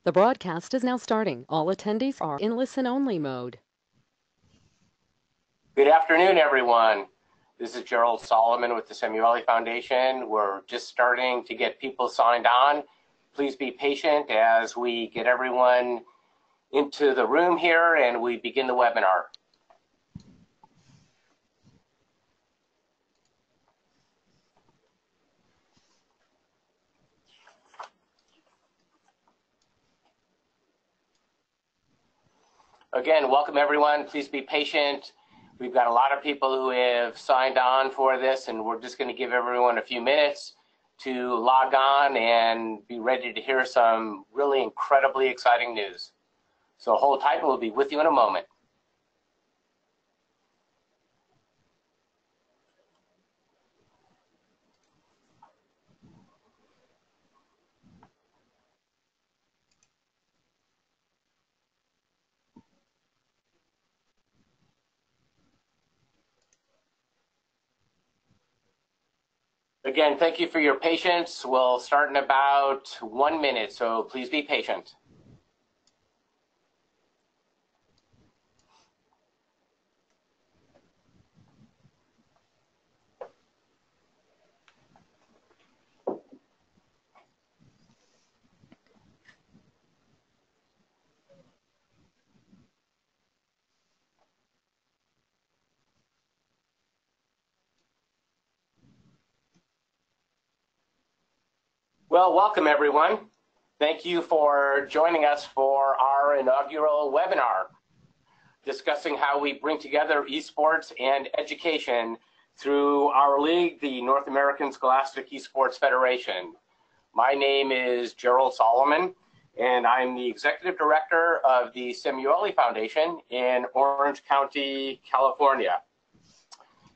The broadcast is now starting. All attendees are in listen-only mode. Good afternoon, everyone. This is Gerald Solomon with the Samueli Foundation. We're just starting to get people signed on. Please be patient as we get everyone into the room here and we begin the webinar. Again, welcome everyone. Please be patient. We've got a lot of people who have signed on for this, and we're just going to give everyone a few minutes to log on and be ready to hear some really incredibly exciting news. So hold tight, and we'll be with you in a moment. Again, thank you for your patience. We'll start in about 1 minute, so please be patient. Well, welcome everyone. Thank you for joining us for our inaugural webinar discussing how we bring together esports and education through our league, the North American Scholastic Esports Federation. My name is Gerald Solomon, and I'm the Executive Director of the Samueli Foundation in Orange County, California.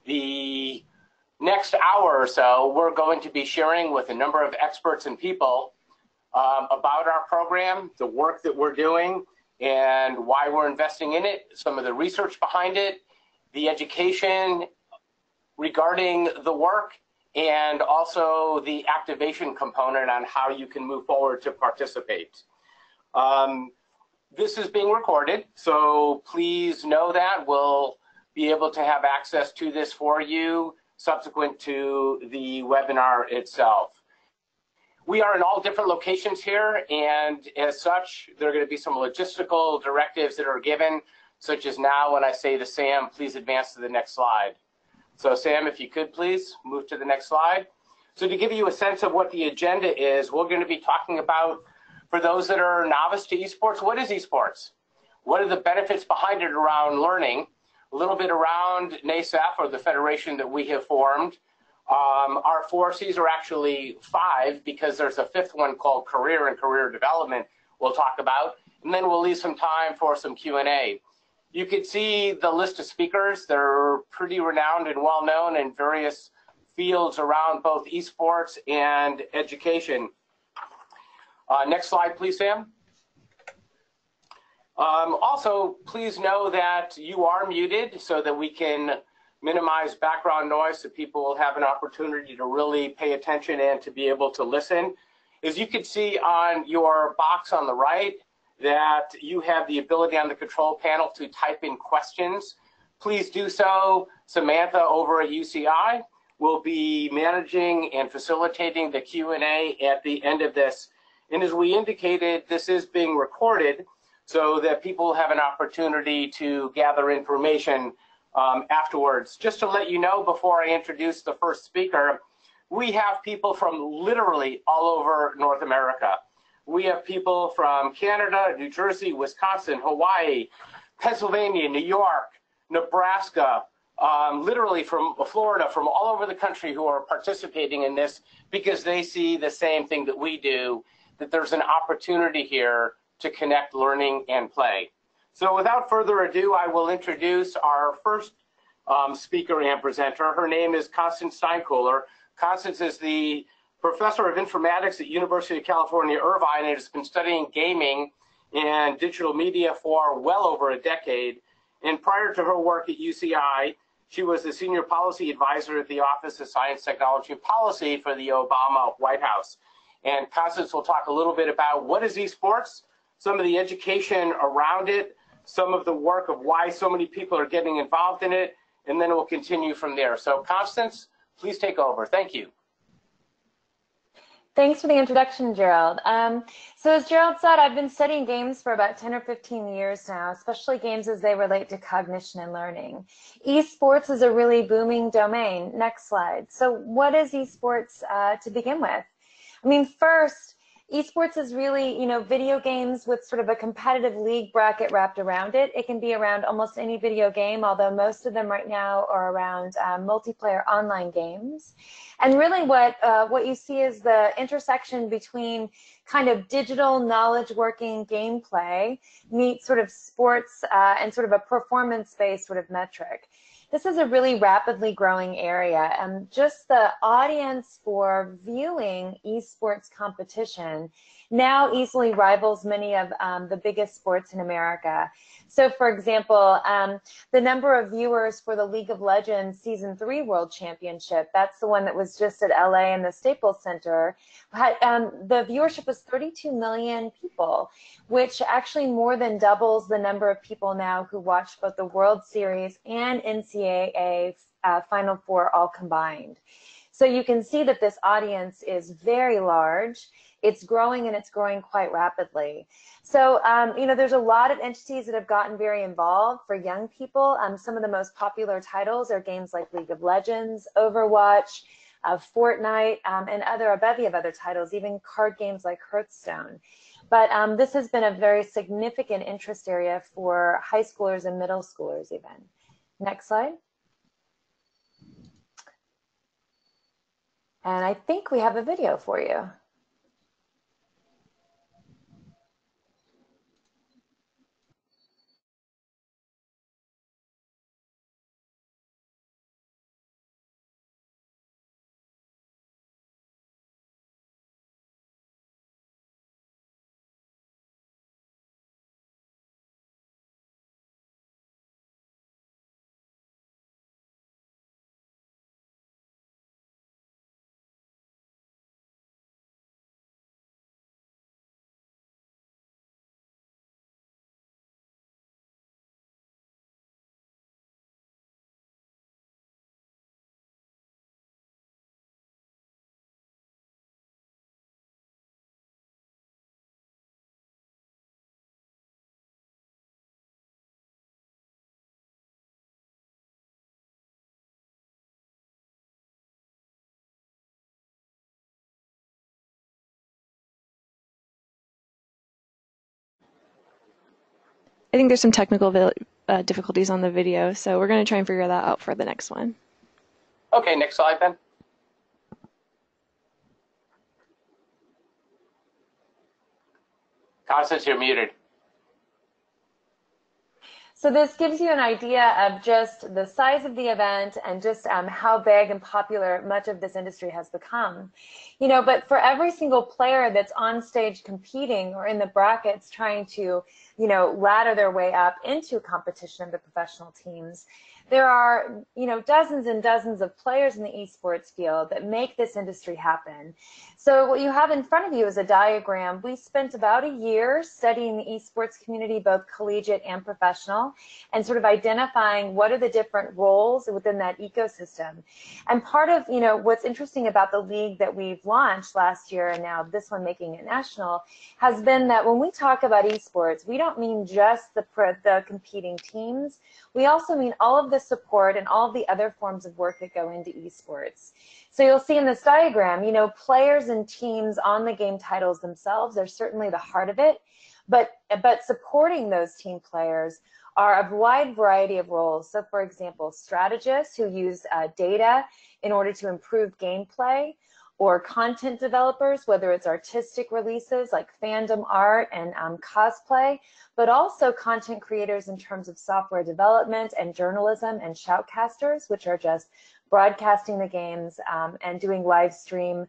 The next hour or so, we're going to be sharing with a number of experts and people about our program, the work that we're doing, and why we're investing in it, some of the research behind it, the education regarding the work, and also the activation component on how you can move forward to participate. This is being recorded, so please know that we'll be able to have access to this for you subsequent to the webinar itself. We are in all different locations here, and as such, there are going to be some logistical directives that are given, such as now when I say to Sam, please advance to the next slide. So Sam, if you could please move to the next slide. So to give you a sense of what the agenda is, we're going to be talking about, for those that are novice to esports, what is esports? What are the benefits behind it around learning? A little bit around NASAF, or the federation that we have formed. Our 4 C's are actually 5 because there's a 5th one called career and career development we'll talk about, and then we'll leave some time for some Q&A. You can see the list of speakers. They're pretty renowned and well-known in various fields around both esports and education. Next slide, please, Sam. Also, please know that you are muted so that we can minimize background noise so people will have an opportunity to really pay attention and to be able to listen. As you can see on your box on the right, that you have the ability on the control panel to type in questions. Please do so. Samantha over at UCI will be managing and facilitating the Q&A at the end of this. And as we indicated, this is being recorded so that people have an opportunity to gather information afterwards. Just to let you know, before I introduce the first speaker, we have people from literally all over North America. We have people from Canada, New Jersey, Wisconsin, Hawaii, Pennsylvania, New York, Nebraska, literally from Florida, from all over the country who are participating in this because they see the same thing that we do, that there's an opportunity here to connect learning and play. So without further ado, I will introduce our first speaker and presenter. Her name is Constance Steinkuhler. Constance is the professor of informatics at University of California, Irvine, and has been studying gaming and digital media for well over a decade. And prior to her work at UCI, she was the senior policy advisor at the Office of Science, Technology, and Policy for the Obama White House. And Constance will talk a little bit about what is esports, some of the education around it, some of the work of why so many people are getting involved in it, and then we'll continue from there. So Constance, please take over. Thank you. Thanks for the introduction, Gerald. So as Gerald said, I've been studying games for about 10 or 15 years now, especially games as they relate to cognition and learning. Esports is a really booming domain. Next slide. So what is esports to begin with? I mean, first, esports is really, video games with sort of a competitive league bracket wrapped around it. It can be around almost any video game, although most of them right now are around multiplayer online games. And really what you see is the intersection between kind of digital knowledge working gameplay meets sort of sports and sort of a performance-based sort of metric. This is a really rapidly growing area, and just the audience for viewing esports competition now easily rivals many of the biggest sports in America. So for example, the number of viewers for the League of Legends Season 3 World Championship, that's the one that was just at LA in the Staples Center, the viewership was 32 million people, which actually more than doubles the number of people now who watch both the World Series and NCAA Final Four all combined. So you can see that this audience is very large. It's growing, and it's growing quite rapidly. So, there's a lot of entities that have gotten very involved for young people. Some of the most popular titles are games like League of Legends, Overwatch, Fortnite, and a bevy of other titles, even card games like Hearthstone. But this has been a very significant interest area for high schoolers and middle schoolers even. Next slide. And I think we have a video for you. I think there's some technical difficulties on the video, so we're going to try and figure that out for the next one. Okay, next slide then. Constance, you're muted. So this gives you an idea of just the size of the event and just how big and popular much of this industry has become. But for every single player that's on stage competing or in the brackets trying to, ladder their way up into competition of the professional teams, there are, dozens and dozens of players in the esports field that make this industry happen. So what you have in front of you is a diagram. We spent about a year studying the esports community, both collegiate and professional, and sort of identifying what are the different roles within that ecosystem. And part of, what's interesting about the league that we've launched last year, and now this one making it national, has been that when we talk about esports, we don't mean just the competing teams. We also mean all of the support and all of the other forms of work that go into esports. So you'll see in this diagram, players and teams on the game titles themselves are certainly the heart of it, but supporting those team players are a wide variety of roles. So for example, strategists who use data in order to improve gameplay, or content developers, whether it's artistic releases like fandom art and cosplay, but also content creators in terms of software development and journalism, and shoutcasters, which are just broadcasting the games and doing live stream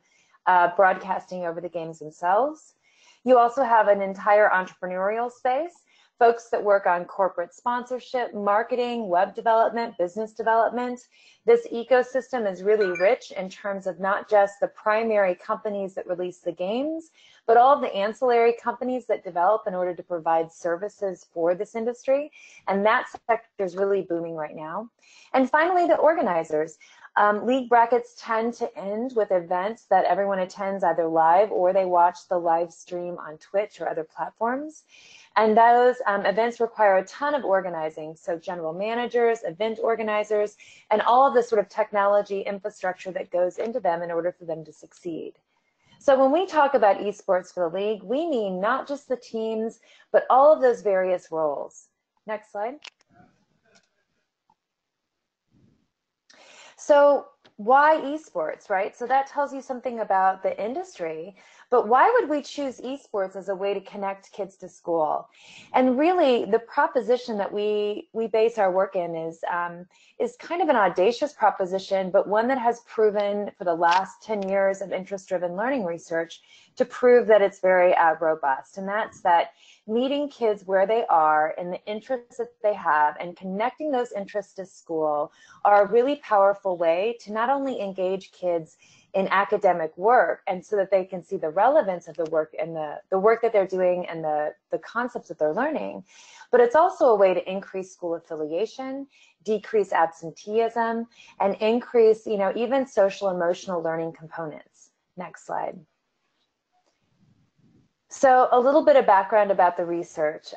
broadcasting over the games themselves. You also have an entire entrepreneurial space. folks that work on corporate sponsorship, marketing, web development, business development. This ecosystem is really rich in terms of not just the primary companies that release the games, but all of the ancillary companies that develop in order to provide services for this industry. And that sector is really booming right now. And finally, the organizers. League brackets tend to end with events that everyone attends either live or they watch the live stream on Twitch or other platforms. And those events require a ton of organizing. So general managers, event organizers, and all of the sort of technology infrastructure that goes into them in order for them to succeed. So when we talk about esports for the league, we mean not just the teams, but all of those various roles. Next slide. So why esports, right? So that tells you something about the industry, but why would we choose esports as a way to connect kids to school? And really, the proposition that we base our work in is kind of an audacious proposition, but one that has proven for the last 10 years of interest-driven learning research to prove that it's very robust. And that's that meeting kids where they are and the interests that they have and connecting those interests to school are a really powerful way to not only engage kids in academic work and so that they can see the relevance of the work and the work that they're doing and the concepts that they're learning, but it's also a way to increase school affiliation, decrease absenteeism, and increase, even social emotional learning components. Next slide. So a little bit of background about the research.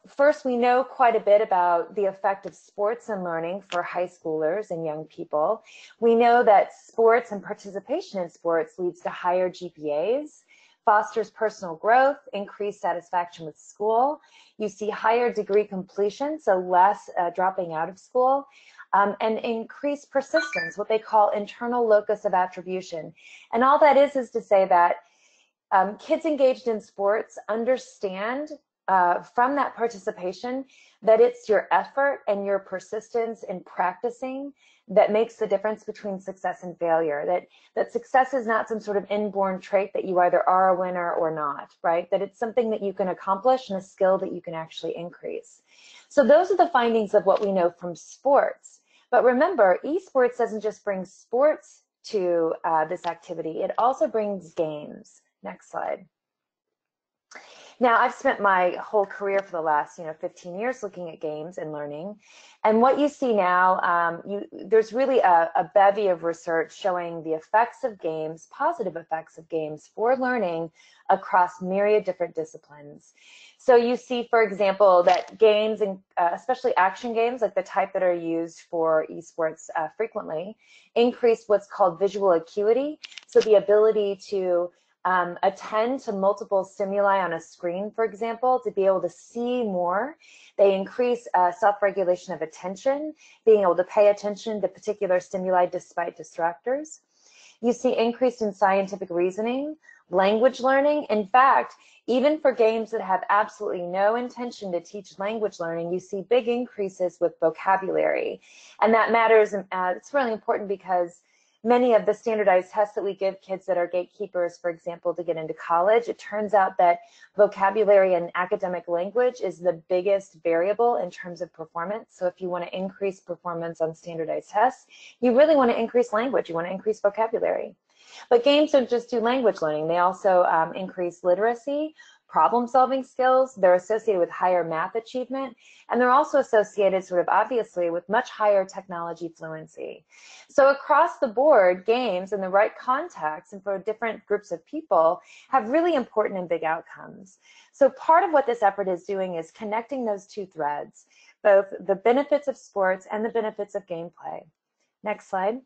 First, we know quite a bit about the effect of sports and learning for high schoolers and young people. We know that sports and participation in sports leads to higher GPAs, fosters personal growth, increased satisfaction with school. You see higher degree completion, so less dropping out of school, and increased persistence, what they call internal locus of attribution. And all that is to say that kids engaged in sports understand from that participation that it's your effort and your persistence in practicing that makes the difference between success and failure, that success is not some sort of inborn trait that you either are a winner or not, right? That it's something that you can accomplish and a skill that you can actually increase. So those are the findings of what we know from sports. But remember, esports doesn't just bring sports to this activity, it also brings games. Next slide. Now, I've spent my whole career for the last 15 years looking at games and learning. And what you see now, there's really a bevy of research showing the effects of games, positive effects of games for learning across myriad different disciplines. So you see, for example, that games, and especially action games, like the type that are used for esports frequently, increase what's called visual acuity. So the ability to attend to multiple stimuli on a screen, for example, to be able to see more. They increase self-regulation of attention, being able to pay attention to particular stimuli despite distractors. You see increase in scientific reasoning, language learning. In fact, even for games that have absolutely no intention to teach language learning, you see big increases with vocabulary. And that matters, it's really important because many of the standardized tests that we give kids that are gatekeepers, for example, to get into college, it turns out that vocabulary and academic language is the biggest variable in terms of performance. So if you want to increase performance on standardized tests, you really want to increase language, you want to increase vocabulary. But games don't just do language learning, they also increase literacy, problem-solving skills, they're associated with higher math achievement, and they're also associated sort of obviously with much higher technology fluency. So across the board, games in the right context and for different groups of people have really important and big outcomes. So part of what this effort is doing is connecting those two threads, both the benefits of sports and the benefits of gameplay. Next slide.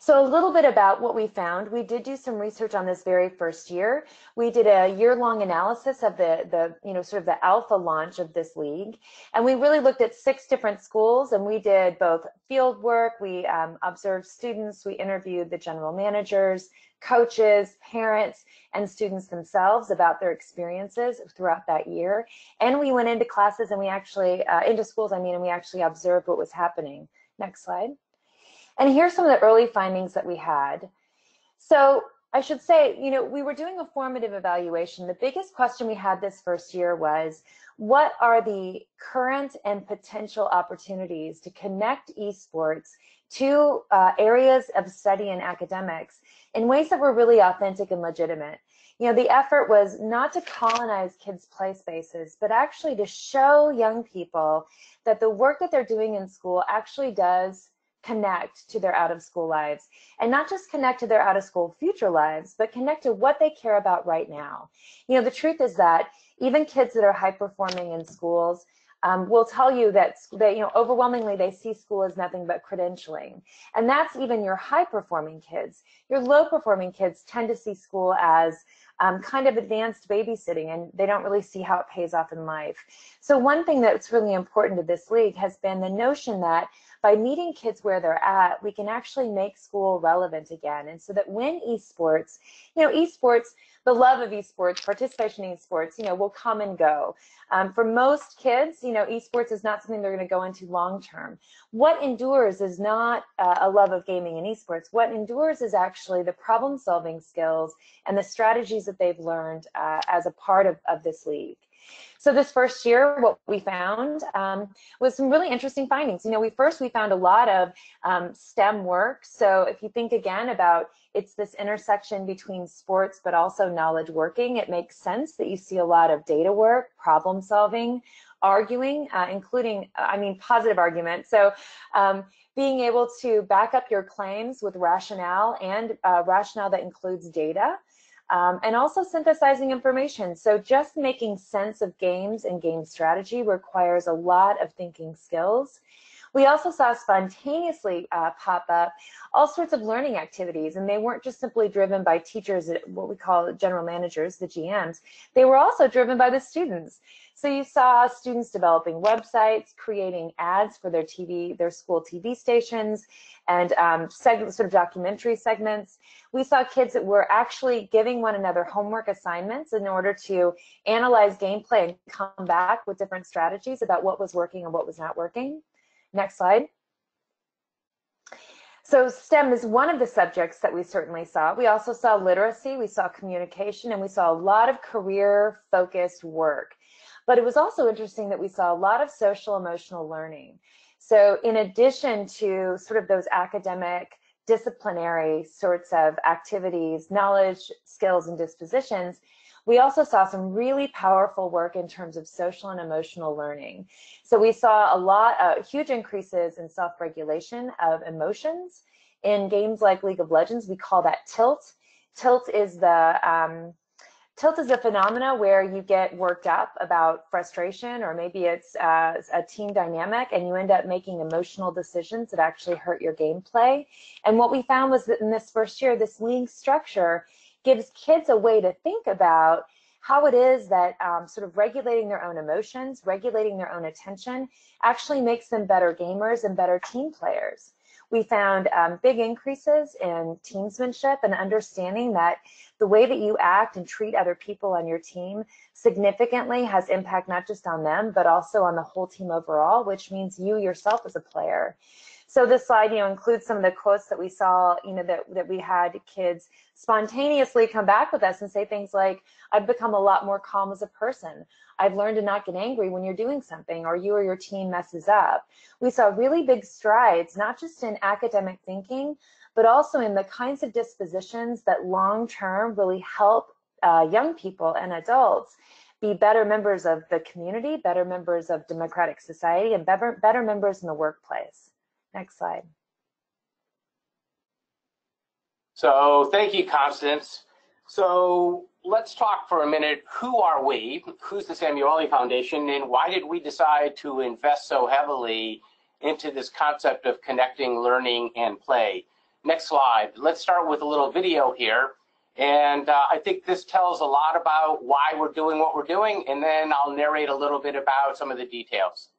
So a little bit about what we found. We did do some research on this very first year. We did a year-long analysis of the sort of the alpha launch of this league. And we really looked at 6 different schools, and we did both field work, we observed students, we interviewed the general managers, coaches, parents, and students themselves about their experiences throughout that year. And we went into classes and we actually, into schools, and we actually observed what was happening. Next slide. And here's some of the early findings that we had. So I should say, we were doing a formative evaluation. The biggest question we had this first year was, what are the current and potential opportunities to connect esports to areas of study and academics in ways that were really authentic and legitimate? The effort was not to colonize kids' play spaces, but actually to show young people that the work that they're doing in school actually does connect to their out-of-school lives, and not just connect to their out-of-school future lives, but connect to what they care about right now. The truth is that even kids that are high-performing in schools will tell you that overwhelmingly they see school as nothing but credentialing, and that's even your high-performing kids. Your low-performing kids tend to see school as kind of advanced babysitting, and they don't really see how it pays off in life. So one thing that's really important to this league has been the notion that by meeting kids where they're at, we can actually make school relevant again. And so that when esports, the love of esports, participation in esports, will come and go. For most kids, esports is not something they're going to go into long term. What endures is not a love of gaming and esports. What endures is actually the problem solving skills and the strategies that they've learned as a part of this league. So this first year, what we found was some really interesting findings. We found a lot of STEM work. So if you think again about it's this intersection between sports but also knowledge working, it makes sense that you see a lot of data work, problem solving, arguing, including, positive argument. So being able to back up your claims with rationale, and rationale that includes data. And also synthesizing information. So just making sense of games and game strategy requires a lot of thinking skills. We also saw spontaneously pop up all sorts of learning activities, and they weren't just simply driven by teachers, what we call general managers, the GMs. They were also driven by the students. So you saw students developing websites, creating ads for their school TV stations, and sort of documentary segments. We saw kids that were actually giving one another homework assignments in order to analyze gameplay and come back with different strategies about what was working and what was not working. Next slide. So STEM is one of the subjects that we certainly saw. We also saw literacy, we saw communication, and we saw a lot of career-focused work. But it was also interesting that we saw a lot of social emotional learning. So in addition to sort of those academic, disciplinary sorts of activities, knowledge, skills, and dispositions, we also saw some really powerful work in terms of social and emotional learning. So we saw a lot of huge increases in self-regulation of emotions. In games like League of Legends, we call that tilt. Tilt is a phenomena where you get worked up about frustration, or maybe it's a team dynamic, and you end up making emotional decisions that actually hurt your gameplay. And what we found was that in this first year, this league structure gives kids a way to think about how it is that sort of regulating their own emotions, regulating their own attention, actually makes them better gamers and better team players. We found big increases in teamsmanship and understanding that the way that you act and treat other people on your team significantly has impact not just on them, but also on the whole team overall, which means you yourself as a player. So this slide, includes some of the quotes that we saw, that we had kids spontaneously come back with us and say things like, I've become a lot more calm as a person. I've learned to not get angry when you're doing something or you or your team messes up. We saw really big strides, not just in academic thinking, but also in the kinds of dispositions that long-term really help young people and adults be better members of the community, better members of democratic society, and better members in the workplace. Next slide. So thank you, Constance. So let's talk for a minute. Who are we? Who's the Samueli Foundation, and why did we decide to invest so heavily into this concept of connecting learning and play? Next slide. Let's start with a little video here. And I think this tells a lot about why we're doing what we're doing, and then I'll narrate a little bit about some of the details.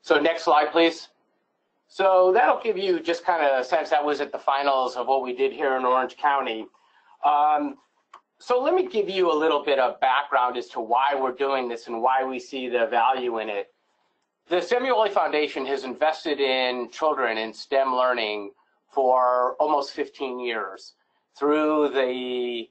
So next slide, please. So that'll give you just kind of a sense. That was at the finals of what we did here in Orange County. So let me give you a little bit of background as to why we're doing this and why we see the value in it. The Samueli Foundation has invested in children in STEM learning for almost 15 years through the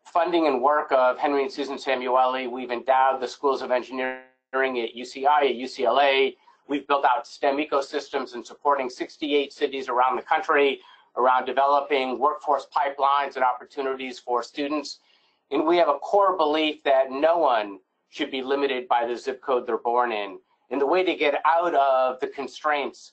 funding and work of Henry and Susan Samueli. We've endowed the schools of engineering at UCI, at UCLA. We've built out STEM ecosystems in supporting 68 cities around the country around developing workforce pipelines and opportunities for students. And we have a core belief that no one should be limited by the zip code they're born in. And the way to get out of the constraints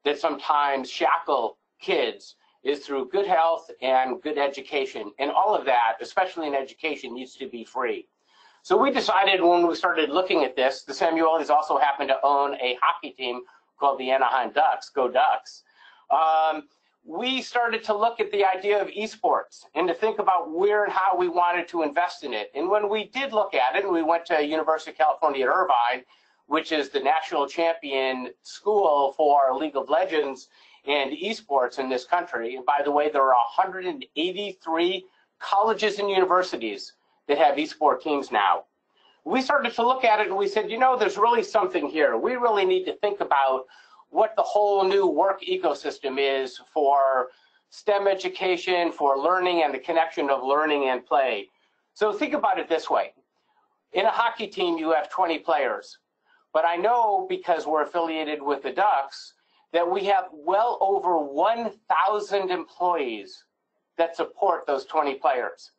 that sometimes shackle kids is through good health and good education. And all of that, especially in education, needs to be free. So we decided when we started looking at this, the Samuelis also happen to own a hockey team called the Anaheim Ducks, Go Ducks. We started to look at the idea of esports and to think about where and how we wanted to invest in it. And when we did look at it, and we went to University of California at Irvine, which is the national champion school for League of Legends and esports in this country. And by the way, there are 183 colleges and universities that have esport teams now. We started to look at it and we said, you know, there's really something here. We really need to think about what the whole new work ecosystem is for STEM education, for learning and the connection of learning and play. So think about it this way. In a hockey team, you have 20 players. But I know, because we're affiliated with the Ducks, that we have well over 1,000 employees that support those 20 players.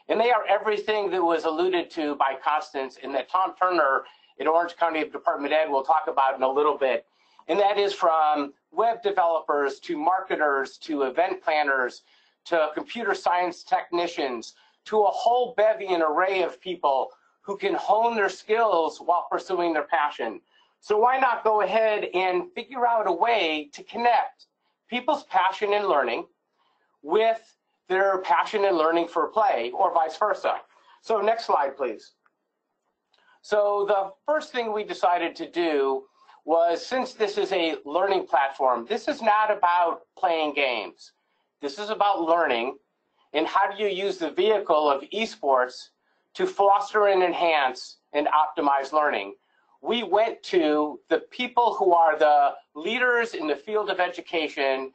And they are everything that was alluded to by Constance and that Tom Turner at Orange County Department of Ed will talk about in a little bit. And that is from web developers to marketers to event planners to computer science technicians to a whole bevy and array of people who can hone their skills while pursuing their passion. So why not go ahead and figure out a way to connect people's passion in learning with their passion in learning for play, or vice versa. So next slide, please. So the first thing we decided to do was, since this is a learning platform, this is not about playing games. This is about learning, and how do you use the vehicle of esports to foster and enhance and optimize learning. We went to the people who are the leaders in the field of education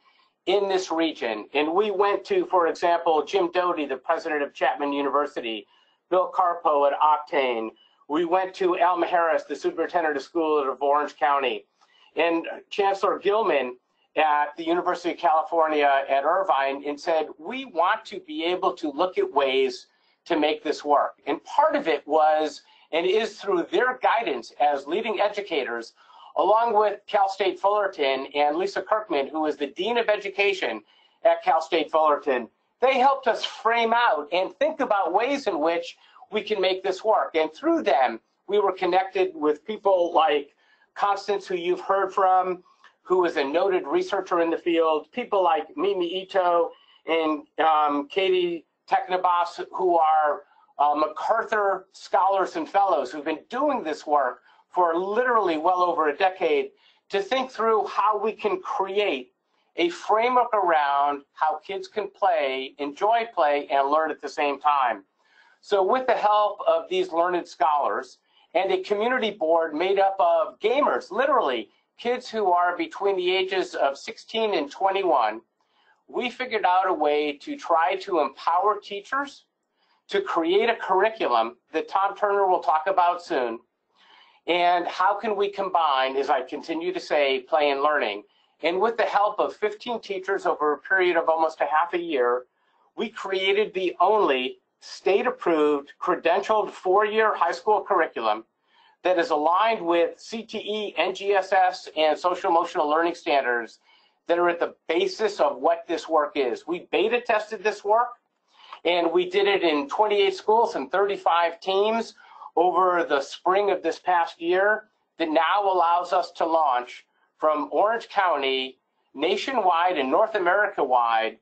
in this region. And we went to, for example, Jim Doty, the president of Chapman University, Bill Carpo at Octane. We went to Al Maharis, the superintendent of schools of Orange County, and Chancellor Gilman at the University of California at Irvine, and said, we want to be able to look at ways to make this work. And part of it was, and is through their guidance as leading educators, along with Cal State Fullerton and Lisa Kirkman, who is the Dean of Education at Cal State Fullerton. They helped us frame out and think about ways in which we can make this work. And through them, we were connected with people like Constance, who you've heard from, who is a noted researcher in the field, people like Mimi Ito and Katie Teknabas, who are MacArthur scholars and fellows who've been doing this work for literally well over a decade, to think through how we can create a framework around how kids can play, enjoy play, and learn at the same time. So with the help of these learned scholars and a community board made up of gamers, literally kids who are between the ages of 16 and 21, we figured out a way to try to empower teachers to create a curriculum that Tom Turner will talk about soon. And how can we combine, as I continue to say, play and learning? And with the help of 15 teachers over a period of almost a half a year, we created the only state-approved, credentialed 4-year high school curriculum that is aligned with CTE, NGSS, and social emotional learning standards that are at the basis of what this work is. We beta tested this work, and we did it in 28 schools and 35 teams over the spring of this past year, that now allows us to launch from Orange County, nationwide and North America-wide,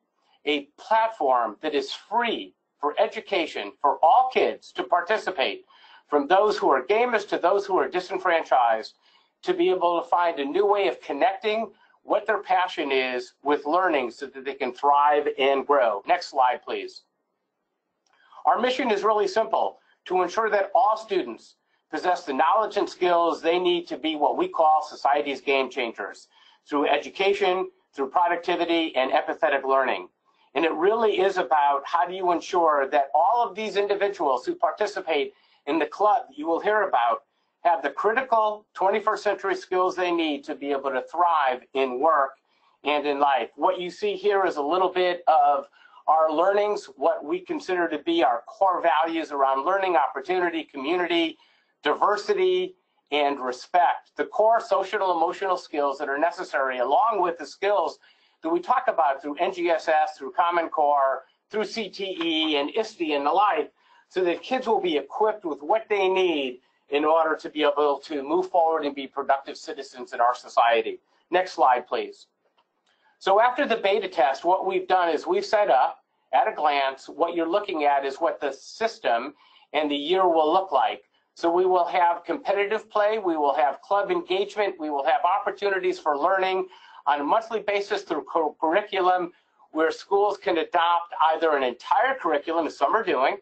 a platform that is free for education for all kids to participate, from those who are gamers to those who are disenfranchised, to be able to find a new way of connecting what their passion is with learning so that they can thrive and grow. Next slide, please. Our mission is really simple: to ensure that all students possess the knowledge and skills they need to be what we call society's game changers through education, through productivity, and empathetic learning. And it really is about how do you ensure that all of these individuals who participate in the club that you will hear about have the critical 21st century skills they need to be able to thrive in work and in life. What you see here is a little bit of our learnings, what we consider to be our core values around learning, opportunity, community, diversity, and respect. The core social and emotional skills that are necessary, along with the skills that we talk about through NGSS, through Common Core, through CTE and ISTE and the like, so that kids will be equipped with what they need in order to be able to move forward and be productive citizens in our society. Next slide, please. So after the beta test, what we've done is we've set up, at a glance, what you're looking at is what the system and the year will look like. So we will have competitive play, we will have club engagement, we will have opportunities for learning on a monthly basis through curriculum where schools can adopt either an entire curriculum, as some are doing,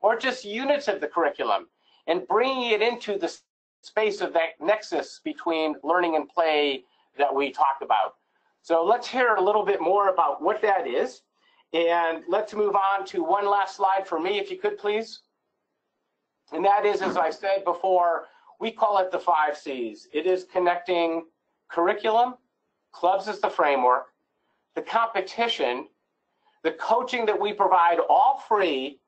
or just units of the curriculum, and bringing it into the space of that nexus between learning and play that we talk about. So let's hear a little bit more about what that is. And let's move on to one last slide for me, if you could, please. And that is, as I said before, we call it the 5 C's. It is connecting curriculum, clubs as the framework, the competition, the coaching that we provide, all free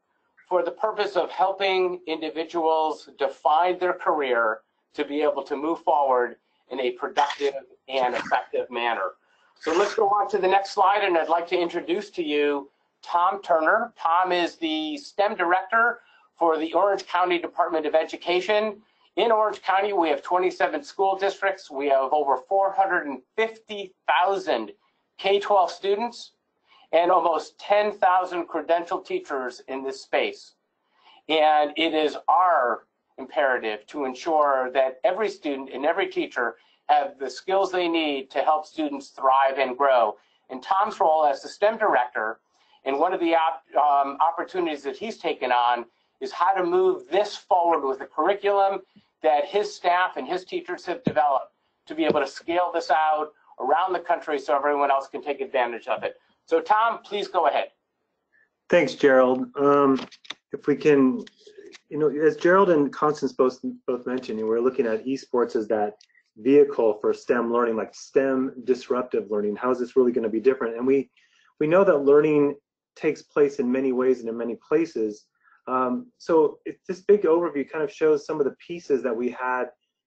for the purpose of helping individuals define their career to be able to move forward in a productive and effective manner. So let's go on to the next slide, and I'd like to introduce to you Tom Turner. Tom is the STEM director for the Orange County Department of Education. In Orange County, we have 27 school districts. We have over 450,000 K-12 students and almost 10,000 credentialed teachers in this space. And it is our imperative to ensure that every student and every teacher have the skills they need to help students thrive and grow. And Tom's role as the STEM director, and one of the opportunities that he's taken on, is how to move this forward with a curriculum that his staff and his teachers have developed to be able to scale this out around the country so everyone else can take advantage of it. So Tom, please go ahead. Thanks, Gerald. If we can, as Gerald and Constance both mentioned, we're looking at esports as that vehicle for STEM learning, like STEM disruptive learning. How is this really going to be different? And we know that learning takes place in many ways and in many places. So this big overview kind of shows some of the pieces that we had,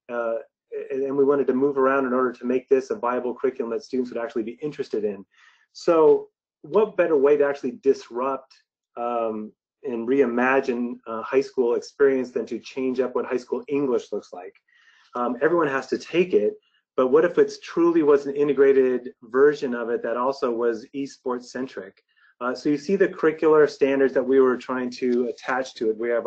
and we wanted to move around in order to make this a viable curriculum that students would actually be interested in. So what better way to actually disrupt and reimagine high school experience than to change up what high school English looks like? Everyone has to take it, but what if it truly was an integrated version of it that also was esports centric? So you see the curricular standards that we were trying to attach to it. We have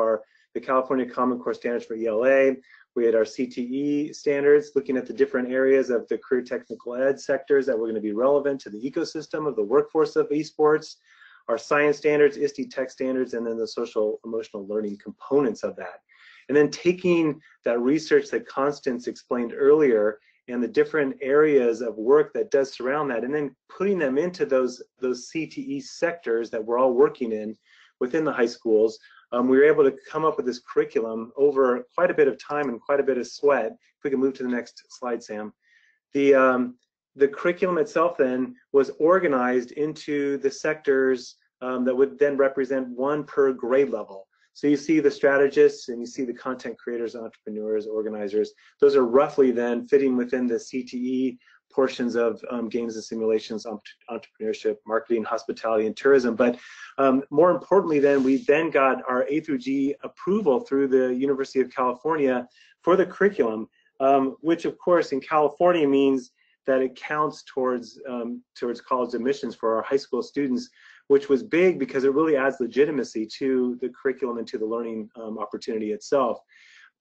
the California Common Core standards for ELA. We had our CTE standards, looking at the different areas of the career technical ed sectors that were going to be relevant to the ecosystem of the workforce of esports. Our science standards, ISTE tech standards, and then the social emotional learning components of that. And then taking that research that Constance explained earlier and the different areas of work that does surround that, and then putting them into those CTE sectors that we're all working in within the high schools. We were able to come up with this curriculum over quite a bit of time and quite a bit of sweat. If we can move to the next slide, Sam. The curriculum itself then was organized into the sectors that would then represent one per grade level. So you see the strategists and you see the content creators, entrepreneurs, organizers. Those are roughly then fitting within the CTE portions of games and simulations, entrepreneurship, marketing, hospitality, and tourism. But more importantly then, we then got our A through G approval through the University of California for the curriculum, which of course in California means that it counts towards college admissions for our high school students, which was big because it really adds legitimacy to the curriculum and to the learning opportunity itself.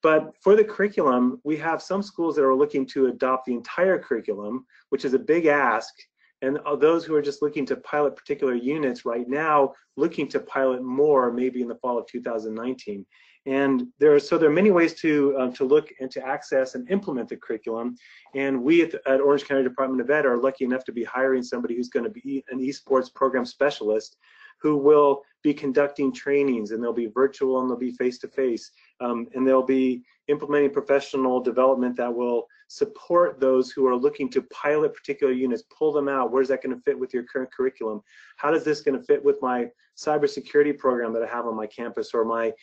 But for the curriculum, we have some schools that are looking to adopt the entire curriculum, which is a big ask. And those who are just looking to pilot particular units right now, looking to pilot more, maybe in the fall of 2019. And there are many ways to look and to access and implement the curriculum. And we at Orange County Department of Ed are lucky enough to be hiring somebody who's going to be an esports program specialist who will be conducting trainings, and they'll be virtual and they'll be face-to-face, and they'll be implementing professional development that will support those who are looking to pilot particular units, pull them out. Where's that going to fit with your current curriculum? How does this going to fit with my cybersecurity program that I have on my campus, or my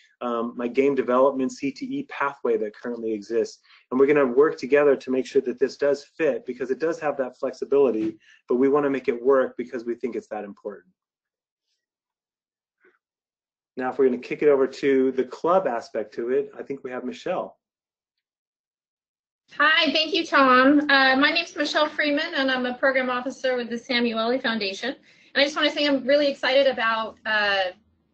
game development CTE pathway that currently exists? And we're going to work together to make sure that this does fit, because it does have that flexibility, but we want to make it work because we think it's that important. Now, if we're going to kick it over to the club aspect to it, I think we have Michelle. Hi, thank you, Tom. My name is Michelle Freeman, and I'm a program officer with the Samueli Foundation. And I just want to say I'm really excited about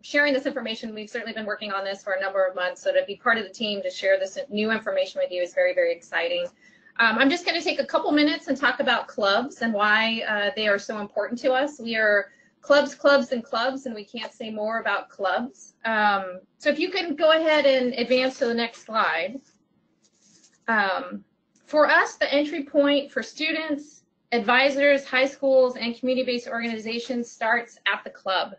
sharing this information. We've certainly been working on this for a number of months, so to be part of the team to share this new information with you is very, very exciting. I'm just going to take a couple minutes and talk about clubs and why they are so important to us. We are clubs, clubs, and clubs, and we can't say more about clubs. So if you can go ahead and advance to the next slide. For us, the entry point for students, advisors, high schools, and community-based organizations starts at the club.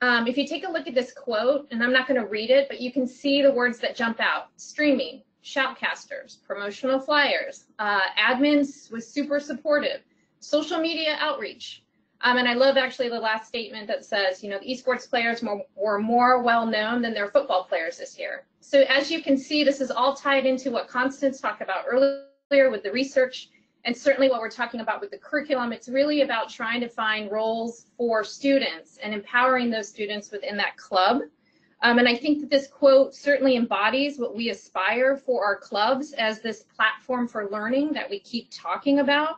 If you take a look at this quote, and I'm not going to read it, but you can see the words that jump out: streaming, shoutcasters, promotional flyers, admins was super supportive, social media outreach. And I love actually the last statement that says, you know, the esports players were more well known than their football players this year. So as you can see, this is all tied into what Constance talked about earlier with the research, and certainly what we're talking about with the curriculum. It's really about trying to find roles for students and empowering those students within that club. And I think that this quote certainly embodies what we aspire for our clubs as this platform for learning that we keep talking about.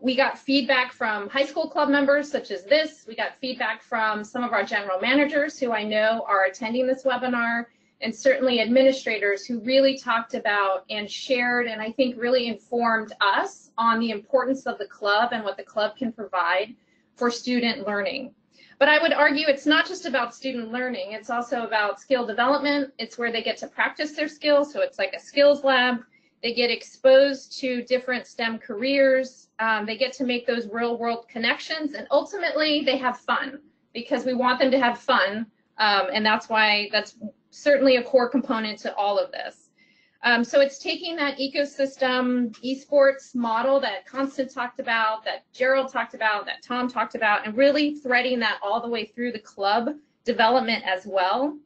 We got feedback from high school club members such as this. We got feedback from some of our general managers who I know are attending this webinar, and certainly administrators who really talked about and shared, and I think really informed us on the importance of the club and what the club can provide for student learning. But I would argue it's not just about student learning, it's also about skill development. It's where they get to practice their skills, so it's like a skills lab. They get exposed to different STEM careers. They get to make those real world connections, and ultimately they have fun, because we want them to have fun. And that's why that's certainly a core component to all of this. So it's taking that ecosystem esports model that Constance talked about, that Gerald talked about, that Tom talked about, and really threading that all the way through the club development as well.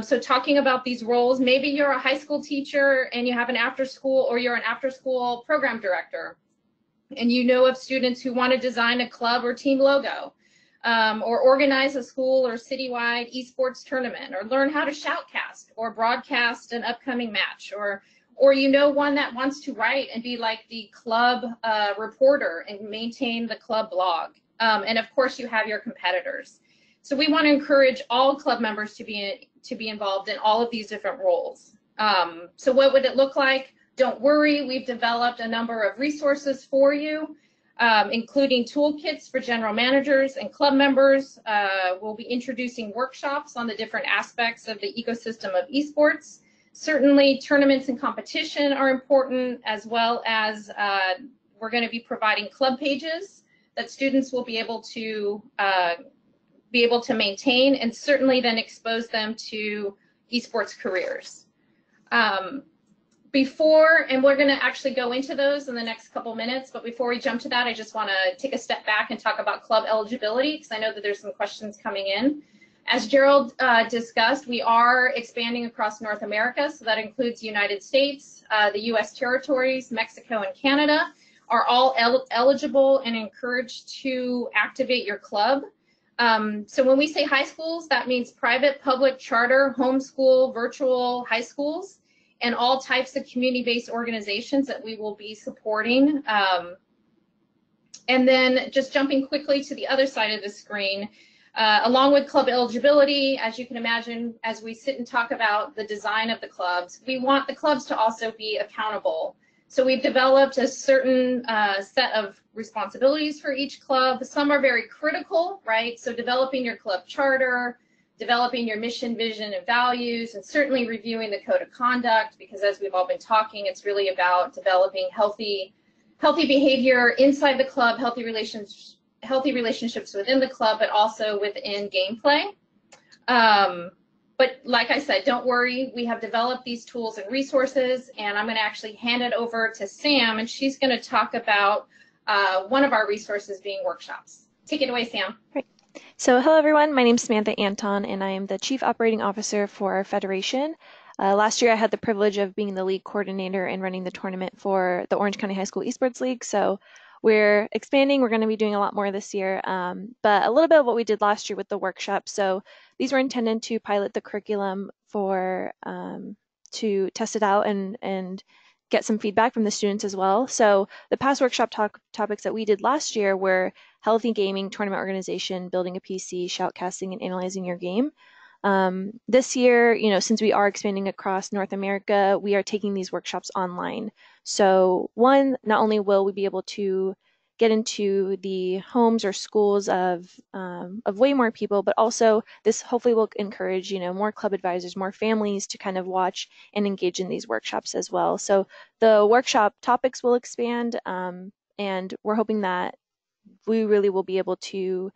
So talking about these roles, maybe you're a high school teacher and you have an after school, or you're an after school program director, and you know of students who want to design a club or team logo, or organize a school or citywide esports tournament, or learn how to shoutcast or broadcast an upcoming match, or you know one that wants to write and be like the club reporter and maintain the club blog. And of course you have your competitors. So we want to encourage all club members to be involved in all of these different roles. So what would it look like? Don't worry, we've developed a number of resources for you, including toolkits for general managers and club members. We'll be introducing workshops on the different aspects of the ecosystem of esports. Certainly tournaments and competition are important, as well as we're going to be providing club pages that students will be able to maintain, and certainly then expose them to esports careers. And we're going to actually go into those in the next couple minutes, but before we jump to that, I just want to take a step back and talk about club eligibility, because I know that there's some questions coming in. As Gerald discussed, we are expanding across North America, so that includes the United States, the US territories, Mexico, and Canada are all eligible and encouraged to activate your club. So when we say high schools, that means private, public, charter, homeschool, virtual high schools, and all types of community-based organizations that we will be supporting. And then just jumping quickly to the other side of the screen, Along with club eligibility, as you can imagine, as we sit and talk about the design of the clubs, we want the clubs to also be accountable. So we've developed a certain set of responsibilities for each club. Some are very critical, right? So developing your club charter, developing your mission, vision, and values, and certainly reviewing the code of conduct, because as we've all been talking, it's really about developing healthy behavior inside the club, healthy relationships within the club, but also within gameplay. But like I said, don't worry, we have developed these tools and resources, and I'm going to actually hand it over to Sam, and she's going to talk about one of our resources being workshops. Take it away, Sam. Great. So hello everyone, my name is Samantha Anton, and I am the Chief Operating Officer for our Federation. Last year I had the privilege of being the league coordinator and running the tournament for the Orange County High School Esports League. So we're expanding, we're going to be doing a lot more this year, but a little bit of what we did last year with the workshop. So these were intended to pilot the curriculum for, to test it out and get some feedback from the students as well. So the past workshop topics that we did last year were healthy gaming, tournament organization, building a PC, shoutcasting, and analyzing your game. This year, since we are expanding across North America, we are taking these workshops online. So one, not only will we be able to get into the homes or schools of way more people, but also this hopefully will encourage, more club advisors, more families to kind of watch and engage in these workshops as well. So the workshop topics will expand, and we're hoping that we really will be able to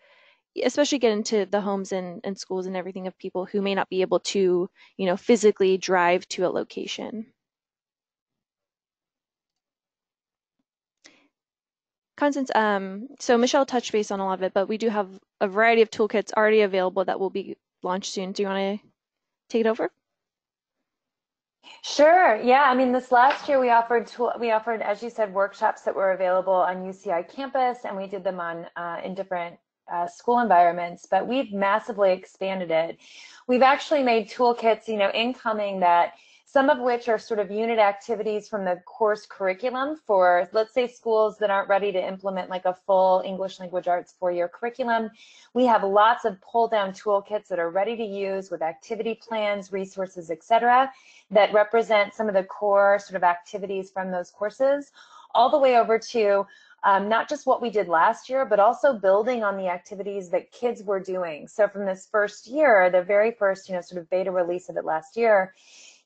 especially get into the homes and schools and everything of people who may not be able to, physically drive to a location. Constance, so Michelle touched base on a lot of it, but we do have a variety of toolkits already available that will be launched soon. Do you want to take it over? Sure. Yeah. I mean, this last year we offered, as you said, workshops that were available on UCI campus, and we did them on in different school environments, but we've massively expanded it. We've actually made toolkits, incoming, that some of which are sort of unit activities from the course curriculum for, let's say, schools that aren't ready to implement like a full English language arts 4-year curriculum. We have lots of pull down toolkits that are ready to use with activity plans, resources, etc., that represent some of the core sort of activities from those courses, all the way over to not just what we did last year, but also building on the activities that kids were doing. So from this first year, the very first, sort of beta release of it last year,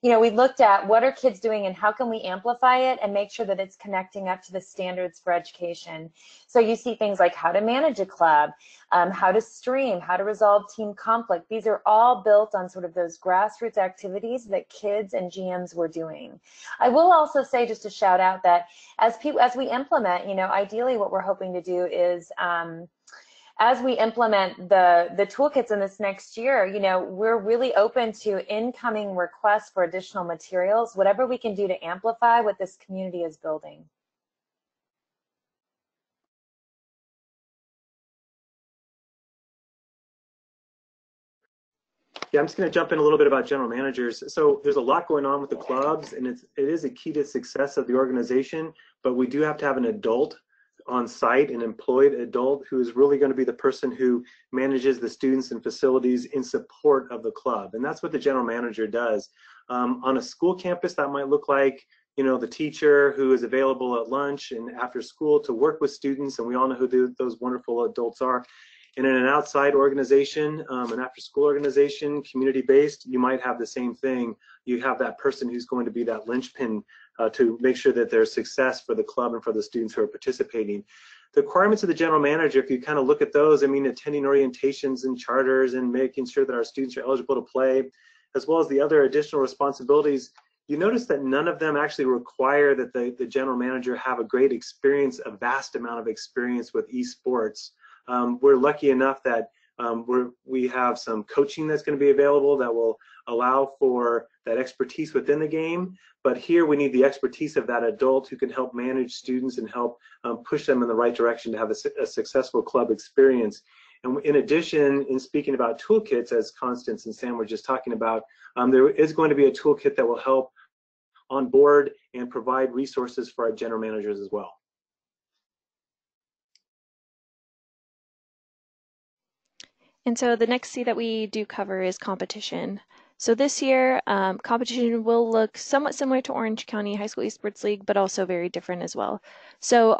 we looked at what are kids doing and how can we amplify it and make sure that it's connecting up to the standards for education. So you see things like how to manage a club, how to stream, how to resolve team conflict. These are all built on sort of those grassroots activities that kids and GMs were doing. I will also say, just to shout out, that as we implement, ideally what we're hoping to do is, as we implement the toolkits in this next year, we're really open to incoming requests for additional materials, whatever we can do to amplify what this community is building. Yeah, I'm just going to jump in a little bit about general managers. So there's a lot going on with the clubs, and it is a key to success of the organization, but we do have to have an adult on site, an employed adult who is really going to be the person who manages the students and facilities in support of the club. And that's what the general manager does. On a school campus, that might look like, the teacher who is available at lunch and after school to work with students, and we all know who those wonderful adults are. And in an outside organization, an after-school organization, community-based, you might have the same thing. You have that person who's going to be that linchpin to make sure that there's success for the club and for the students who are participating. The requirements of the general manager, if you kind of look at those, attending orientations and charters and making sure that our students are eligible to play, as well as the other additional responsibilities, you notice that none of them actually require that the general manager have a great experience, a vast amount of experience with esports. We're lucky enough that we have some coaching that's going to be available that will allow for that expertise within the game. But here we need the expertise of that adult who can help manage students and help push them in the right direction to have a successful club experience. And in addition, in speaking about toolkits, as Constance and Sam were just talking about, there is going to be a toolkit that will help onboard and provide resources for our general managers as well. And so the next C that we do cover is competition. So this year, competition will look somewhat similar to Orange County High School Esports League, but also very different as well. So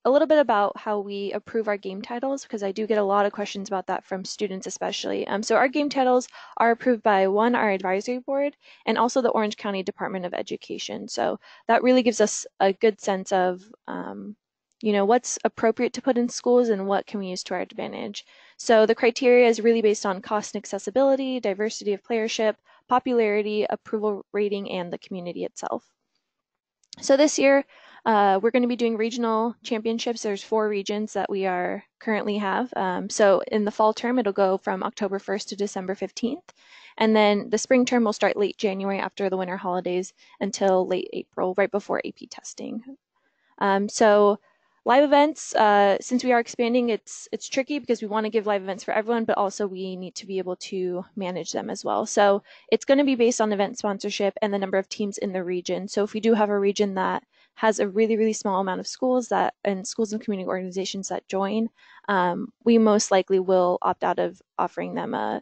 a little bit about how we approve our game titles, because I do get a lot of questions about that from students especially. So our game titles are approved by our advisory board, and also the Orange County Department of Education. So that really gives us a good sense of what's appropriate to put in schools and what can we use to our advantage. So the criteria is really based on cost and accessibility, diversity of playership, popularity, approval rating, and the community itself. So this year, we're going to be doing regional championships. There's 4 regions that we are currently have. So in the fall term, it'll go from October 1st to December 15th. And then the spring term will start late January after the winter holidays until late April, right before AP testing. So live events, since we are expanding, it's tricky because we want to give live events for everyone, but also we need to be able to manage them as well. So it's going to be based on event sponsorship and the number of teams in the region. So if we do have a region that has a really, really small amount of schools and community organizations that join, we most likely will opt out of offering them an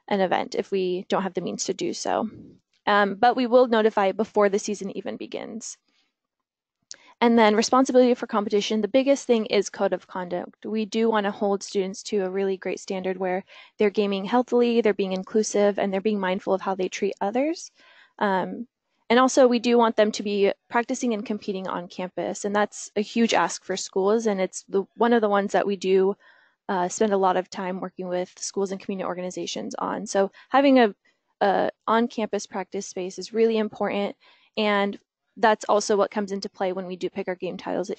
event if we don't have the means to do so. But we will notify before the season even begins. And then responsibility for competition, the biggest thing is code of conduct. We do want to hold students to a really great standard where they're gaming healthily, they're being inclusive, and they're being mindful of how they treat others. And also we do want them to be practicing and competing on campus. And that's a huge ask for schools. And it's one of the ones that we do spend a lot of time working with schools and community organizations on. So having a on-campus practice space is really important. And that's also what comes into play when we do pick our game titles.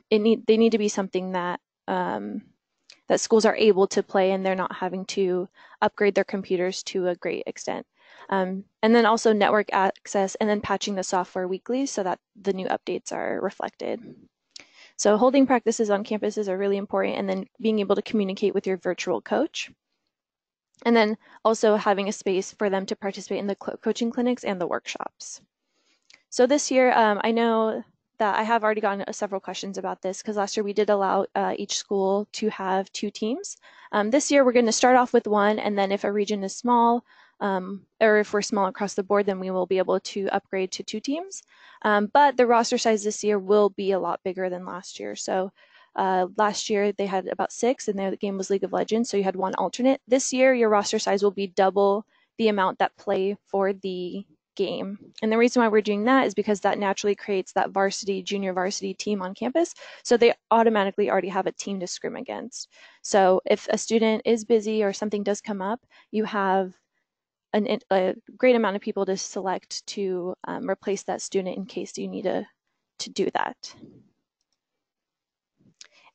They need to be something that that schools are able to play and they're not having to upgrade their computers to a great extent. And then also network access and then patching the software weekly so that the new updates are reflected. So holding practices on campuses are really important, and then being able to communicate with your virtual coach. And then also having a space for them to participate in the coaching clinics and the workshops. So this year, I know that I have already gotten several questions about this because last year we did allow each school to have 2 teams. This year we're going to start off with 1, and then if a region is small, or if we're small across the board, then we will be able to upgrade to 2 teams. But the roster size this year will be a lot bigger than last year. So last year they had about 6, and the game was League of Legends, so you had 1 alternate. This year your roster size will be double the amount that play for the game. And the reason why we're doing that is because that naturally creates that varsity, junior varsity team on campus. So they automatically already have a team to scrim against. So if a student is busy or something does come up, you have a great amount of people to select to replace that student in case you need to do that.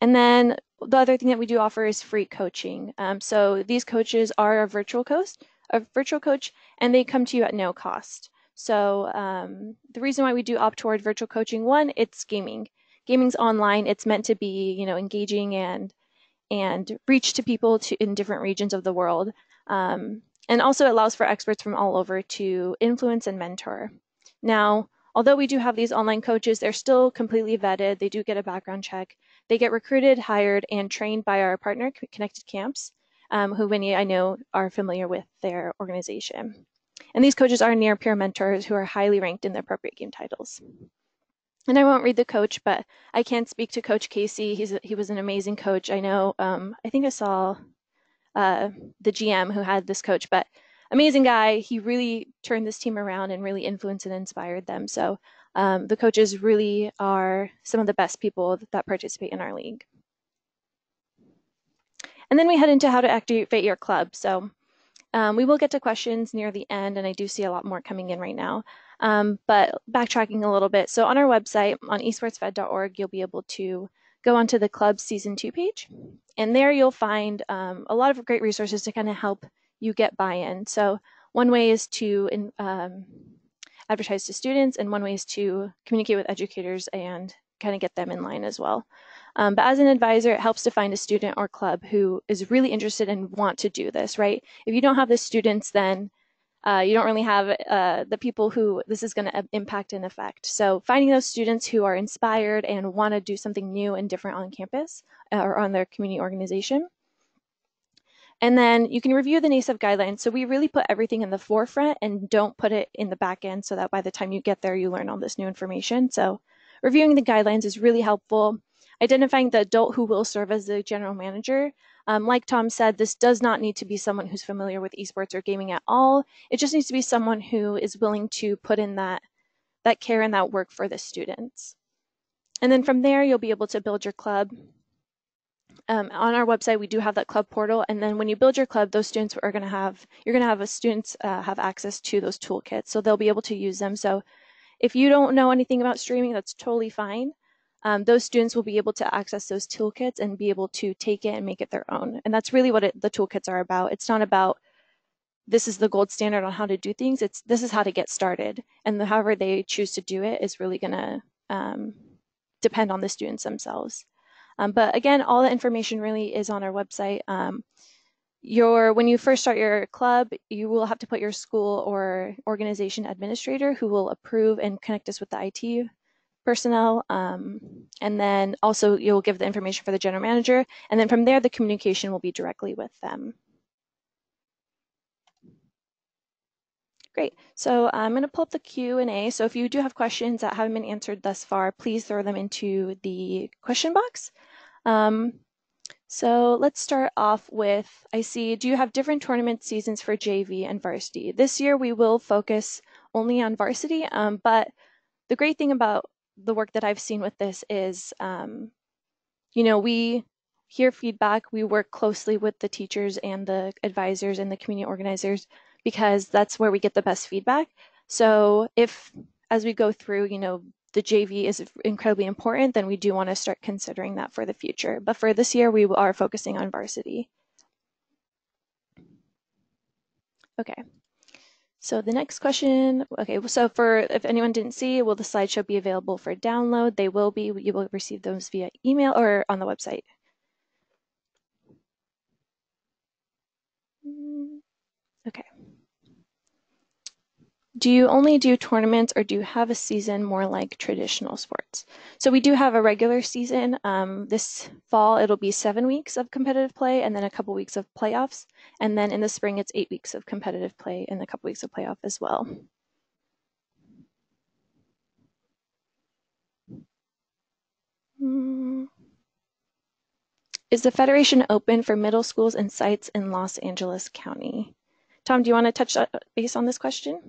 And then the other thing that we do offer is free coaching. So these coaches are a virtual coach, and they come to you at no cost. So the reason why we do opt toward virtual coaching, 1, it's gaming. Gaming's online. It's meant to be, engaging and reach to people in different regions of the world. And also allows for experts from all over to influence and mentor. Now, although we do have these online coaches, they're still completely vetted. They do get a background check. They get recruited, hired, and trained by our partner, Connected Camps, who many I know are familiar with their organization. And these coaches are near peer mentors who are highly ranked in the appropriate game titles. And I won't read the coach, but I can speak to Coach Casey. He was an amazing coach. I know, I think I saw the GM who had this coach, but amazing guy. He really turned this team around and really influenced and inspired them. So the coaches really are some of the best people that participate in our league. And then we head into how to activate your club. So we will get to questions near the end, and I do see a lot more coming in right now. But backtracking a little bit, so on our website, on esportsfed.org, you'll be able to go onto the club season 2 page, and there you'll find a lot of great resources to kind of help you get buy-in. So one way is to advertise to students, and one way is to communicate with educators and kind of get them in line as well. But as an advisor, it helps to find a student or club who is really interested and want to do this, right? If you don't have the students, then you don't really have the people who this is going to impact and affect. So finding those students who are inspired and want to do something new and different on campus or on their community organization. And then you can review the NASEF guidelines. So we really put everything in the forefront and don't put it in the back end so that by the time you get there, you learn all this new information. So reviewing the guidelines is really helpful. Identifying the adult who will serve as the general manager. Like Tom said, this does not need to be someone who's familiar with esports or gaming at all. It just needs to be someone who is willing to put in that care and that work for the students. And then from there, you'll be able to build your club. On our website, we do have that club portal. And then when you build your club, those students are going to have, you're going to have students have access to those toolkits. So they'll be able to use them. So if you don't know anything about streaming, that's totally fine. Those students will be able to access those toolkits and be able to take it and make it their own. And that's really what the toolkits are about. It's not about this is the gold standard on how to do things. This is how to get started. And however they choose to do it is really going to depend on the students themselves. But again, all the information really is on our website. When you first start your club, you will have to put your school or organization administrator who will approve and connect us with the IT personnel. And then also you'll give the information for the general manager. And then from there, the communication will be directly with them. Great. So I'm going to pull up the Q&A. So if you do have questions that haven't been answered thus far, please throw them into the question box. So let's start off with, I see, do you have different tournament seasons for JV and varsity? This year we will focus only on varsity, but the great thing about the work that I've seen with this is, we hear feedback, we work closely with the teachers and the advisors and the community organizers because that's where we get the best feedback. So if, as we go through, the JV is incredibly important, then we do want to start considering that for the future. But for this year, we are focusing on varsity. Okay. So the next question, okay, so if anyone didn't see, will the slideshow be available for download? They will be. You will receive those via email or on the website. Okay. Do you only do tournaments or do you have a season more like traditional sports? So we do have a regular season. This fall, it'll be 7 weeks of competitive play and then a couple weeks of playoffs. And then in the spring, it's 8 weeks of competitive play and a couple weeks of playoff as well. Is the Federation open for middle schools and sites in Los Angeles County? Tom, do you want to touch base on this question?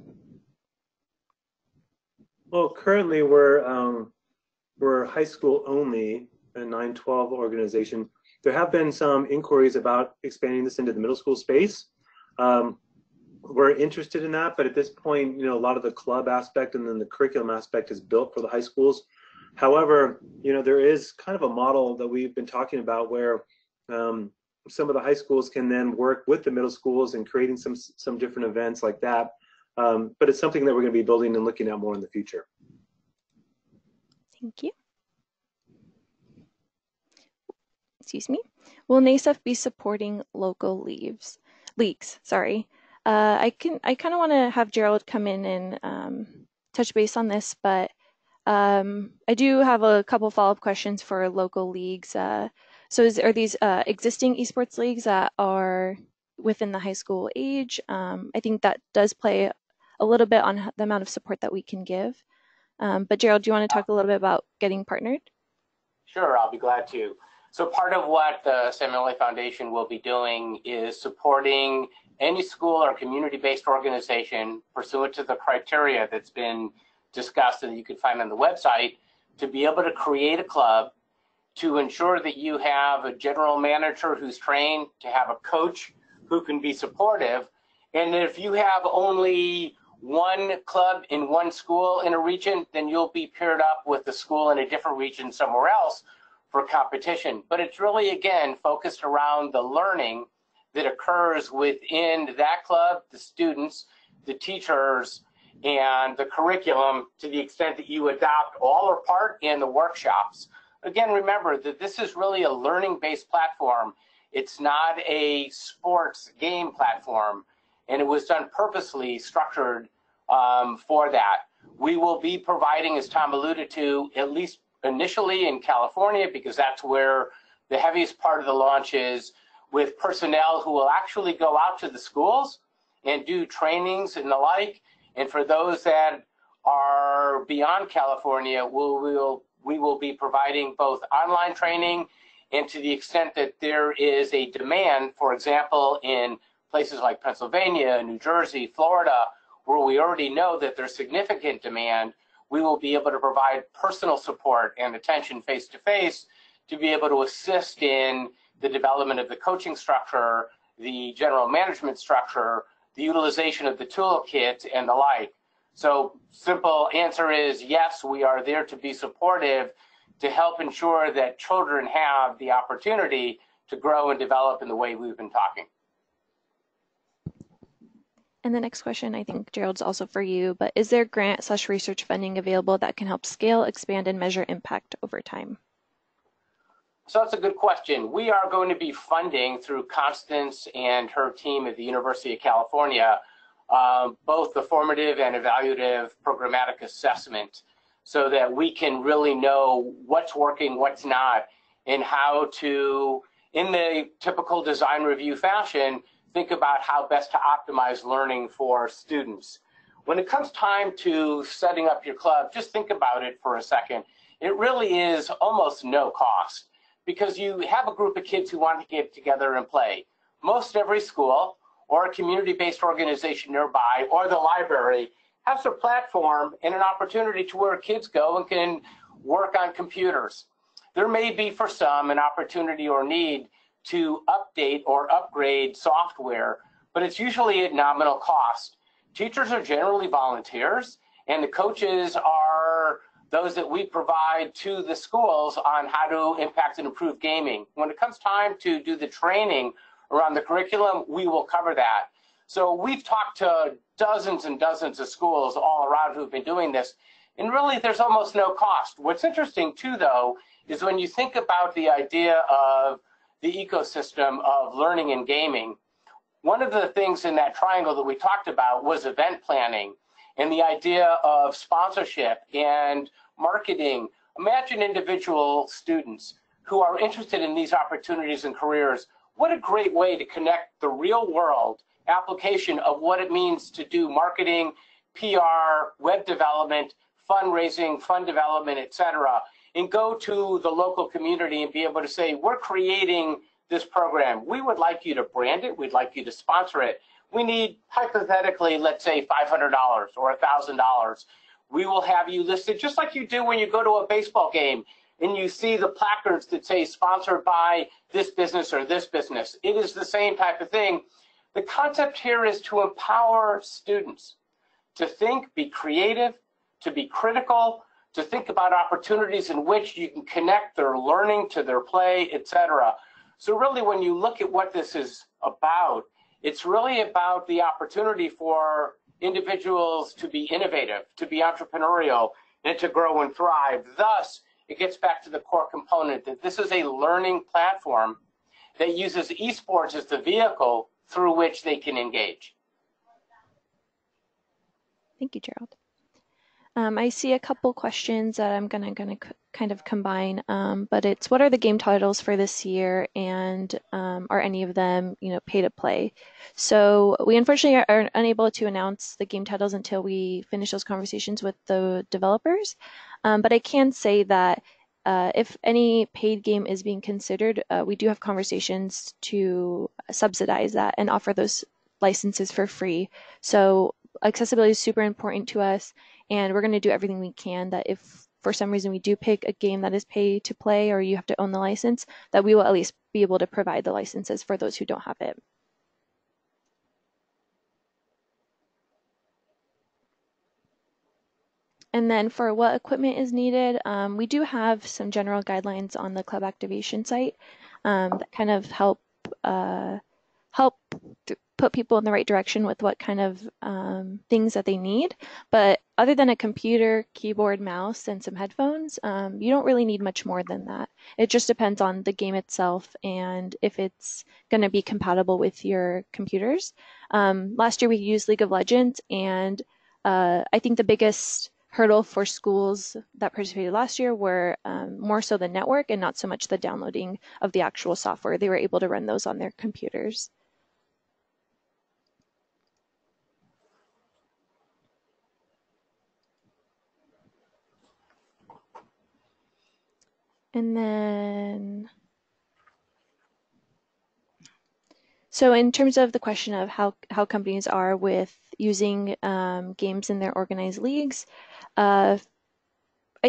Well, currently we're high school only, a 9-12 organization. There have been some inquiries about expanding this into the middle school space. We're interested in that, but at this point, a lot of the club aspect and then the curriculum aspect is built for the high schools. However, there is kind of a model that we've been talking about where some of the high schools can then work with the middle schools and creating some different events like that. But it's something that we're going to be building and looking at more in the future. Thank you. Excuse me. Will NASEF be supporting local leagues? Sorry. I kind of want to have Gerald come in and touch base on this, but I do have a couple follow-up questions for local leagues. So are these existing esports leagues that are within the high school age? I think that does play a little bit on the amount of support that we can give. But Gerald, do you want to talk a little bit about getting partnered? Sure, I'll be glad to. So part of what the Samuel Foundation will be doing is supporting any school or community-based organization pursuant to the criteria that's been discussed and that you can find on the website to be able to create a club, to ensure that you have a general manager who's trained, to have a coach who can be supportive. And if you have only one club in one school in a region, then you'll be paired up with a school in a different region somewhere else for competition. But it's really, again, focused around the learning that occurs within that club, the students, the teachers, and the curriculum to the extent that you adopt all or part in the workshops. Again, remember that this is really a learning-based platform. It's not a sports game platform, and it was done purposely structured for that. We will be providing, as Tom alluded to, at least initially in California, because that's where the heaviest part of the launch is. with personnel who will actually go out to the schools and do trainings and the like. And for those that are beyond California, we will be providing both online training, and to the extent that there is a demand, for example, in places like Pennsylvania, New Jersey, Florida, where we already know that there's significant demand, we will be able to provide personal support and attention face-to-face to be able to assist in the development of the coaching structure, the general management structure, the utilization of the toolkit, and the like. So simple answer is yes, we are there to be supportive to help ensure that children have the opportunity to grow and develop in the way we've been talking. And the next question, I think, Gerald's also for you, but is there grant/research funding available that can help scale, expand, and measure impact over time? So that's a good question. We are going to be funding through Constance and her team at the University of California both the formative and evaluative programmatic assessment so that we can really know what's working, what's not, and how to, in the typical design review fashion, think about how best to optimize learning for students. When it comes time to setting up your club, just think about it for a second. It really is almost no cost because you have a group of kids who want to get together and play. Most every school or a community-based organization nearby or the library has a platform and an opportunity to where kids go and can work on computers. There may be for some an opportunity or need to update or upgrade software, but it's usually at nominal cost. Teachers are generally volunteers, and the coaches are those that we provide to the schools on how to impact and improve gaming. When it comes time to do the training around the curriculum, we will cover that. So we've talked to dozens and dozens of schools all around who've been doing this, and really there's almost no cost. What's interesting too, though, is when you think about the idea of the ecosystem of learning and gaming, one of the things in that triangle that we talked about was event planning and the idea of sponsorship and marketing. Imagine individual students who are interested in these opportunities and careers. What a great way to connect the real world application of what it means to do marketing, PR, web development, fundraising, fund development, etc., and go to the local community and be able to say, we're creating this program. We would like you to brand it. We'd like you to sponsor it. We need, hypothetically, let's say $500 or $1,000. We will have you listed just like you do when you go to a baseball game and you see the placards that say sponsored by this business or this business. It is the same type of thing. The concept here is to empower students to think, be creative, to be critical, to think about opportunities in which you can connect their learning to their play, etc. So really, when you look at what this is about, it's really about the opportunity for individuals to be innovative, to be entrepreneurial, and to grow and thrive. Thus, it gets back to the core component that this is a learning platform that uses esports as the vehicle through which they can engage. Thank you, Gerald. I see a couple questions that I'm gonna kind of combine, but it's what are the game titles for this year, and are any of them, pay to play? So we unfortunately are unable to announce the game titles until we finish those conversations with the developers. But I can say that if any paid game is being considered, we do have conversations to subsidize that and offer those licenses for free. So accessibility is super important to us, and we're going to do everything we can that if for some reason we do pick a game that is pay to play or you have to own the license, that we will at least be able to provide the licenses for those who don't have it. And then for what equipment is needed, we do have some general guidelines on the club activation site that kind of help put people in the right direction with what kind of things that they need. But other than a computer, keyboard, mouse, and some headphones, you don't really need much more than that. It just depends on the game itself and if it's going to be compatible with your computers. Last year we used League of Legends, and I think the biggest hurdle for schools that participated last year were more so the network and not so much the downloading of the actual software. They were able to run those on their computers. And then, so in terms of the question of how companies are with using games in their organized leagues, I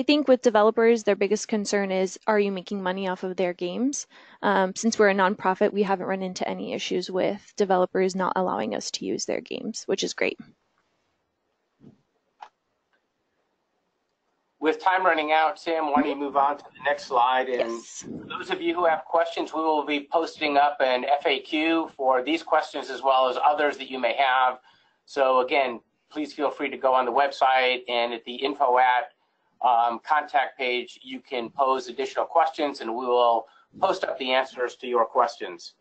think with developers, their biggest concern is, are you making money off of their games? Since we're a nonprofit, we haven't run into any issues with developers not allowing us to use their games, which is great. With time running out, Sam, why don't you move on to the next slide? And Yes. for those of you who have questions, we will be posting up an FAQ for these questions as well as others that you may have. So again, please feel free to go on the website, and at the info at contact page, you can pose additional questions and we will post up the answers to your questions.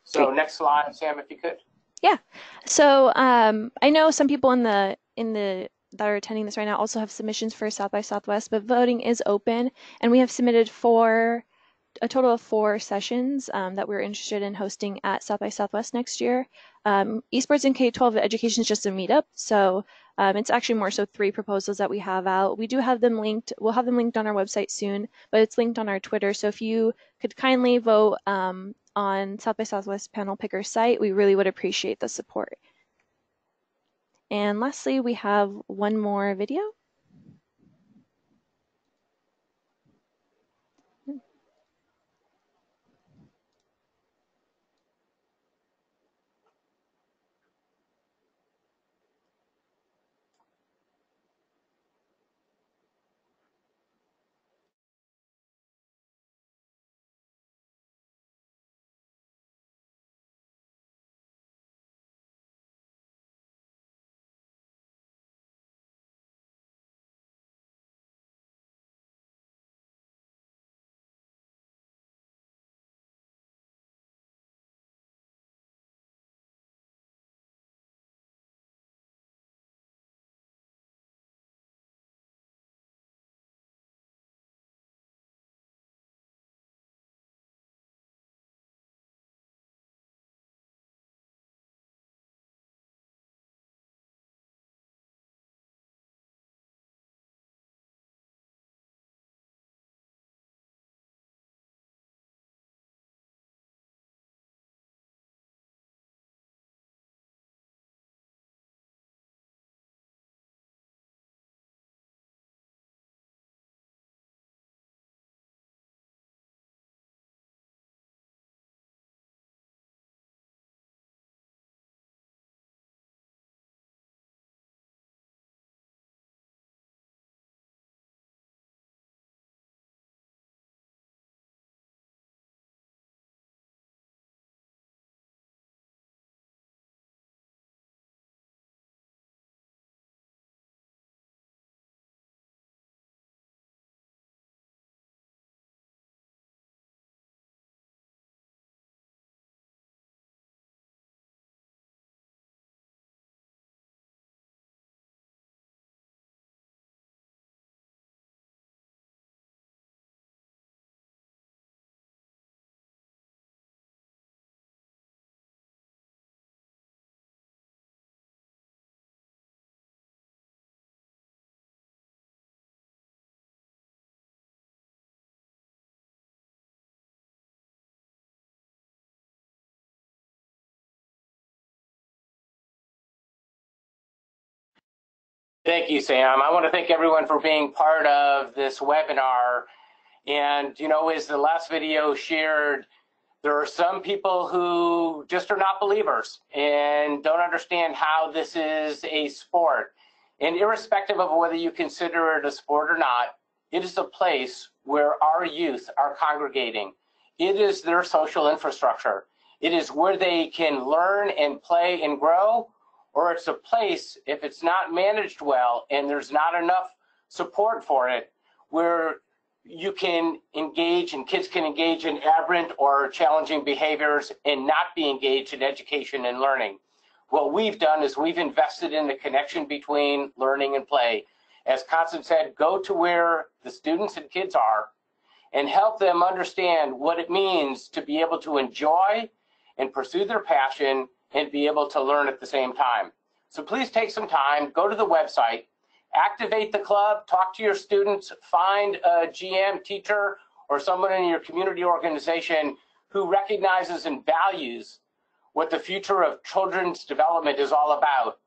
So Great. next slide, Sam, if you could. Yeah. So I know some people in the that are attending this right now also have submissions for South by Southwest, but voting is open, and we have submitted a total of 4 sessions that we're interested in hosting at South by Southwest next year. Esports in K-12 education is just a meetup, so it's actually more so 3 proposals that we have out. We do have them linked. We'll have them linked on our website soon, but it's linked on our Twitter. So if you could kindly vote on South by Southwest panel picker site, we really would appreciate the support. And lastly, we have one more video. Thank you, Sam. I want to thank everyone for being part of this webinar. And, you know, as the last video shared, there are some people who just are not believers and don't understand how this is a sport. And irrespective of whether you consider it a sport or not, it is a place where our youth are congregating. It is their social infrastructure. It is where they can learn and play and grow, or it's a place, if it's not managed well and there's not enough support for it, where you can engage and kids can engage in aberrant or challenging behaviors and not be engaged in education and learning. What we've done is we've invested in the connection between learning and play. as Constance said, go to where the students and kids are and help them understand what it means to be able to enjoy and pursue their passion and be able to learn at the same time. So please take some time, go to the website, activate the club, talk to your students, find a GM, teacher, or someone in your community organization who recognizes and values what the future of children's development is all about.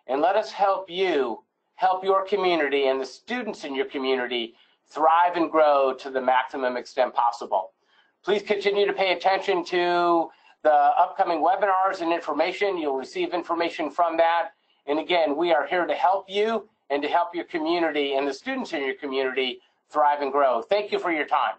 And let us help you, help your community and the students in your community thrive and grow to the maximum extent possible. Please continue to pay attention to the upcoming webinars and information. You'll receive information from that. And again, we are here to help you and to help your community and the students in your community thrive and grow. Thank you for your time.